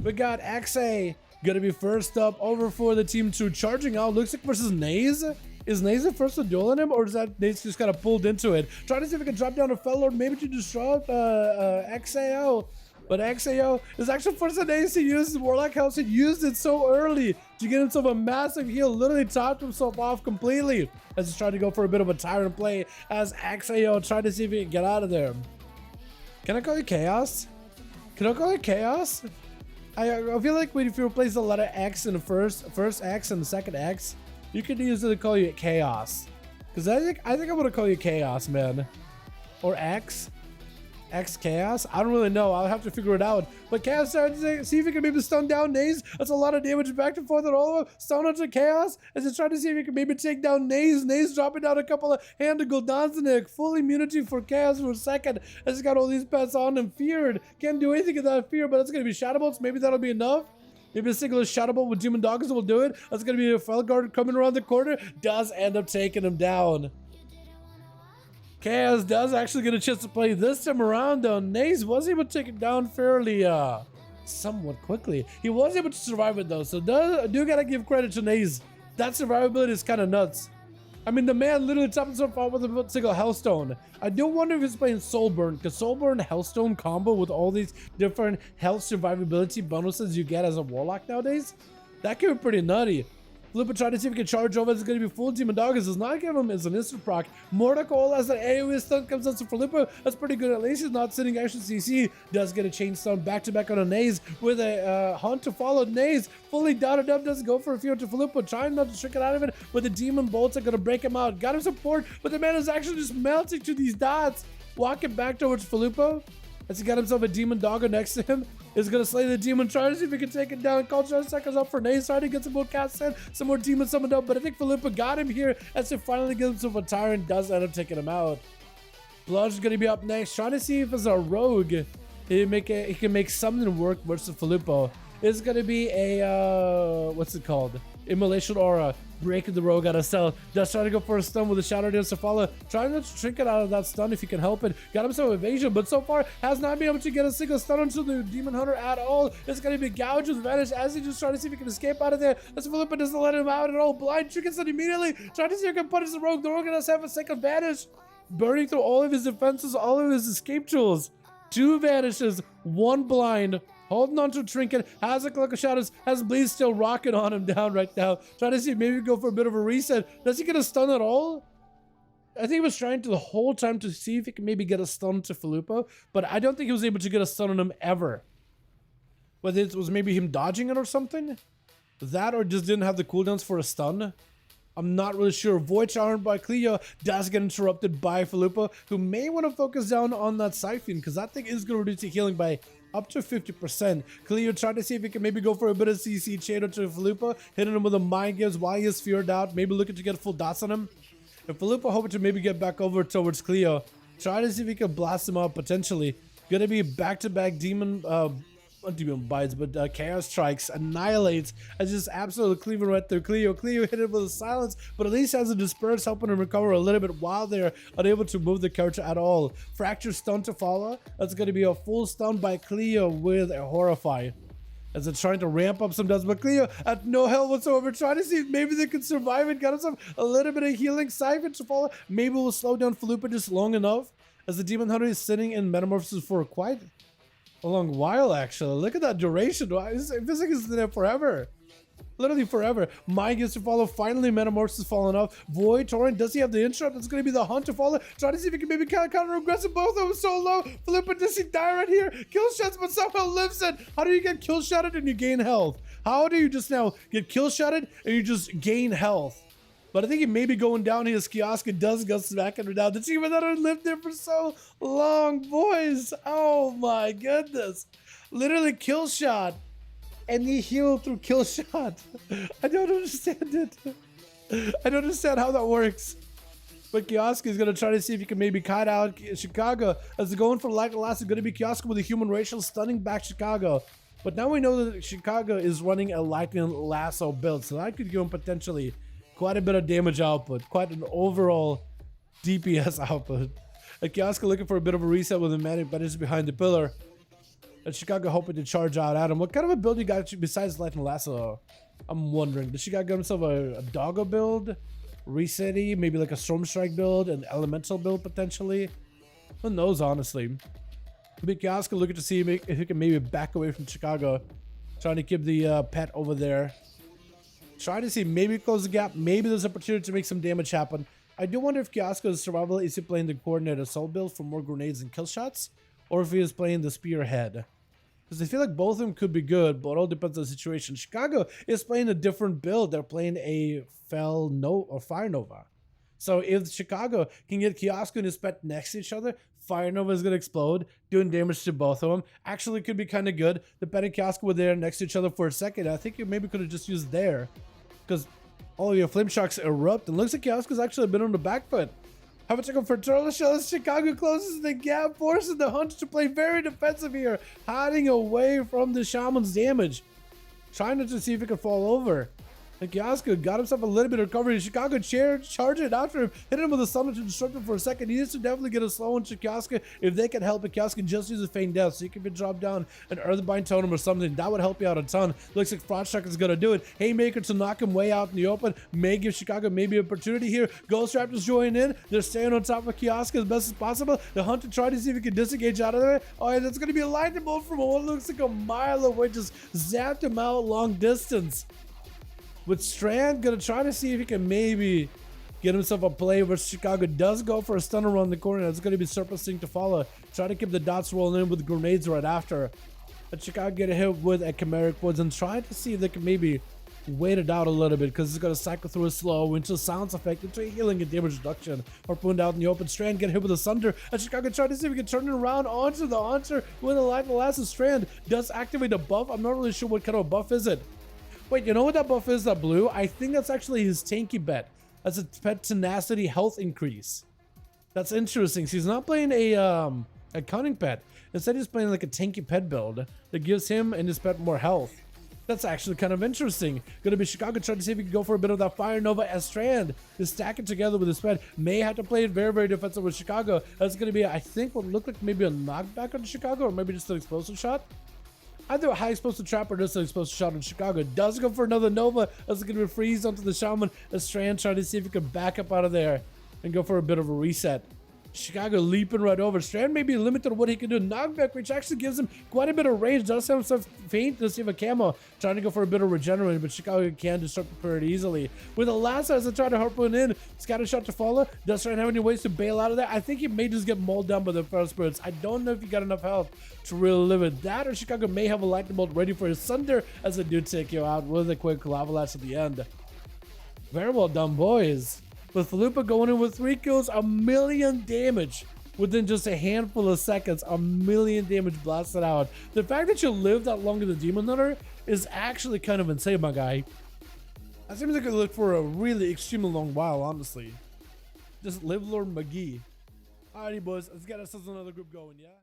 We got XA gonna be first up over for the team 2, charging out. Looks like versus Naze. Is Naze the first to duel on him, or is that Naze just kind of pulled into it? Trying to see if we can drop down a Fellord, maybe to disrupt XAO. But XAO is actually forced Naze to use his Warlock House. He used it so early to get himself a massive heal, literally topped himself off completely as he's trying to go for a bit of a tyrant play as XAO trying to see if he can get out of there. Can I call you Chaos? Can I call it Chaos? I feel like if you replace the letter X in the first X and the second X, you could easily call you Chaos. Because I think I'm gonna call you Chaos, man. Or X Chaos? I don't really know. I'll have to figure it out. But Chaos starts to see if he can maybe stun down Naze. That's a lot of damage back and forth at all of them. Stun onto Chaos as he's trying to see if he can maybe take down Naze. Naze dropping down a couple of hand to Goldanzanik. Full immunity for Chaos for a second as he's got all these pets on him. Feared. Can't do anything without fear, but it's going to be Shadow Bolts. Maybe that'll be enough. Maybe a single Shadow Bolt with Demon Doggers will do it. That's going to be a Felguard coming around the corner. Does end up taking him down. Chaos does actually get a chance to play this time around though. Naze was able to take it down fairly somewhat quickly. He was able to survive it though, so do gotta give credit to Naze. That survivability is kind of nuts. I mean, the man literally topped himself off with a single Hellstone. I do wonder if he's playing Soulburn, because Soulburn Hellstone combo with all these different health survivability bonuses you get as a Warlock nowadays, that could be pretty nutty. Flipa tried to see if he can charge over. It's going to be full Demon Doggers. Does not give him as an instant proc. Mordecai as an AoE stun comes out to Flipa. That's pretty good. At least he's not sitting action CC. Does get a chain stun back to back on a Naze with a hunt to follow. Naze fully dotted up. Does go for a few to Flipa. Trying not to trick it out of it. But the Demon Bolts are going to break him out. Got him support. But the man is actually just melting to these dots. Walking back towards Flipa. As he got himself a Demon Dogger next to him. Is going to slay the Demon, trying to see if he can take it down. Culture seconds up for Naze, trying to get some more cast in, some more Demons summoned up, but I think Felipa got him here as he finally gets himself a Tyrant, does end up taking him out. Bludge is going to be up next, trying to see if as a rogue, he can make something work versus Felipa. It's going to be a, what's it called? Immolation Aura, breaking the rogue out of stealth. Just trying to go for a stun with a Shadow Dance to follow. Trying not to trick it out of that stun if he can help it. Got himself evasion, but so far has not been able to get a single stun onto the Demon Hunter at all. It's going to be Gouge with Vanish as he just trying to see if he can escape out of there. As Philippa doesn't let him out at all. Blind triggers it immediately. Trying to see if he can punish the rogue. The rogue does have a second Vanish. Burning through all of his defenses, all of his escape tools. 2 vanishes, 1 blind. Holding on to a trinket, has a Cloak of Shadows, has Bleed still rocking on him down right now. Trying to see if maybe go for a bit of a reset. Does he get a stun at all? I think he was trying to the whole time to see if he can maybe get a stun to Felipa, but I don't think he was able to get a stun on him ever. Whether it was maybe him dodging it or something? That or just didn't have the cooldowns for a stun? I'm not really sure. Void Shower by Cleo does get interrupted by Felipa, who may want to focus down on that Siphon, because that thing is going to reduce the healing by up to 50%. Cleo trying to see if he can maybe go for a bit of CC chain to Felipa, hitting him with a Mind Games while he is feared out, maybe looking to get full dots on him. And Felipa hoping to maybe get back over towards Cleo, trying to see if he can blast him out potentially. Gonna be back-to-back Demon, not Demon Bites, but Chaos Strikes, annihilates, as just absolutely cleaving right through Cleo. Cleo hit it with a silence, but at least has a Disperse, helping him recover a little bit while they're unable to move the character at all. Fracture stun to follow. That's going to be a full stun by Cleo with a Horrify. As it's trying to ramp up some dust, but Cleo at no health whatsoever, trying to see if maybe they can survive it. Got himself a little bit of healing. Siphon to follow. Maybe we'll slow down Felipa just long enough, as the Demon Hunter is sitting in Metamorphosis for quite a long while, actually. Look at that duration. It feels like it's there forever. Literally forever. Mind gets to follow. Finally, Metamorphosis falling off. Void Torrent, does he have the interrupt? It's going to be the Hunt to follow. Trying to see if he can maybe counter aggressive. Both of them so low. Felipa, does he die right here? Kill shots, but somehow lives it. How do you get kill shotted and you gain health? How do you just now get kill shotted and you just gain health? But I think he may be going down. His Kiosk does go back and down. The team that had lived there for so long, boys. Oh my goodness. Literally kill shot. And he healed through kill shot. I don't understand it. I don't understand how that works. But Kiosk is going to try to see if he can maybe kite out Chicago. As they're going for Lightning Lasso, going to be Kiosk with a Human Racial stunning back Chicago. But now we know that Chicago is running a Lightning Lasso build. So that could give him potentially quite a bit of damage output, quite an overall DPS output. Kiosk looking for a bit of a reset with a Manic Bandage behind the pillar. And Chicago hoping to charge out at him. What kind of a build you got besides Lightning Lasso? I'm wondering. Does Chicago get himself a Doggo build? Resetty? Maybe like a Storm Strike build? An Elemental build potentially? Who knows, honestly. Big Kioska looking to see if he can maybe back away from Chicago. Trying to keep the pet over there. Trying to see maybe close the gap. Maybe there's opportunity to make some damage happen. I do wonder if Kioska's survival is he playing the coordinated assault build for more grenades and kill shots, or if he is playing the spearhead. Because I feel like both of them could be good, but it all depends on the situation. Chicago is playing a different build. They're playing a Fire Nova. So if Chicago can get Kioska and his pet next to each other, Fire Nova is going to explode, doing damage to both of them. Actually could be kind of good. The pet and Kioska were there next to each other for a second. I think you maybe could have just used there, because all of your flame shocks erupt. And looks like Kioska's actually been on the back foot. Have a check out for Turtle Shells. Chicago closes the gap, forcing the Hunter to play very defensive here, hiding away from the Shaman's damage. Trying to see if he can fall over. And Kioska got himself a little bit of recovery. Chicago charged it after him, hit him with a summon to disrupt him for a second. He needs to definitely get a slow on Kioska. If they can help it, Kioska just use a feign death, so you can drop down an Earthbind Totem or something. That would help you out a ton. Looks like Frost Shock is going to do it. Haymaker to knock him way out in the open. May give Chicago maybe an opportunity here. Ghost Raptors join in. They're staying on top of Kioska as best as possible. The Hunter tried to see if he can disengage out of there. Oh, yeah, that's going to be a lightning bolt from what looks like a mile away. Just zapped him out long distance. With Strand gonna try to see if he can maybe get himself a play where Chicago does go for a stunner around the corner. It's gonna be Surplusing to follow. Try to keep the dots rolling in with grenades right after. But Chicago get a hit with a Chimeric Woods and try to see if they can maybe wait it out a little bit, because it's gonna cycle through a slow into a sounds effect, into a healing and damage reduction. Harpooned out in the open. Strand get hit with a Sunder, and Chicago try to see if he can turn it around onto the Hunter with a Lightning Lasso. Strand does activate a buff. I'm not really sure what kind of a buff is it. Wait, you know what that buff is, that blue? I think that's actually his tanky bet. That's a pet tenacity health increase. That's interesting. So he's not playing a cunning pet. Instead, he's playing like a tanky pet build that gives him and his pet more health. That's actually kind of interesting. Gonna be Chicago trying to see if he can go for a bit of that Fire Nova as Strand is stacking together with his pet. May have to play it very, very defensive with Chicago. That's gonna be, I think, what looked like maybe a knockback on Chicago, or maybe just an explosive shot. Either a high explosive trap or just an explosive shot on Chicago. Does go for another Nova. That's going to be freeze onto the Shaman. A Strand trying to see if he can back up out of there and go for a bit of a reset. Chicago leaping right over. Strand may be limited on what he can do. Knockback, which actually gives him quite a bit of range. Does have himself faint. Does he have a camo? Trying to go for a bit of regenerate, but Chicago can disrupt the pretty easily. With a Lasso as they try to harpoon in. Scatter shot to follow. Does Strand have any ways to bail out of that? I think he may just get mauled down by the Feral Spirits. I don't know if he got enough health to really live it. That, or Chicago may have a lightning bolt ready for his Sunder as they do take you out with a quick Lava Lash at the end. Very well done, boys. With Falupa going in with 3 kills, 1,000,000 damage within just a handful of seconds. 1,000,000 damage blasted out. The fact that you lived that long in the Demon Hunter is actually kind of insane, my guy. That seems like it look for a really extremely long while, honestly. Just live Lord McGee. Alrighty, boys, let's get ourselves another group going, yeah?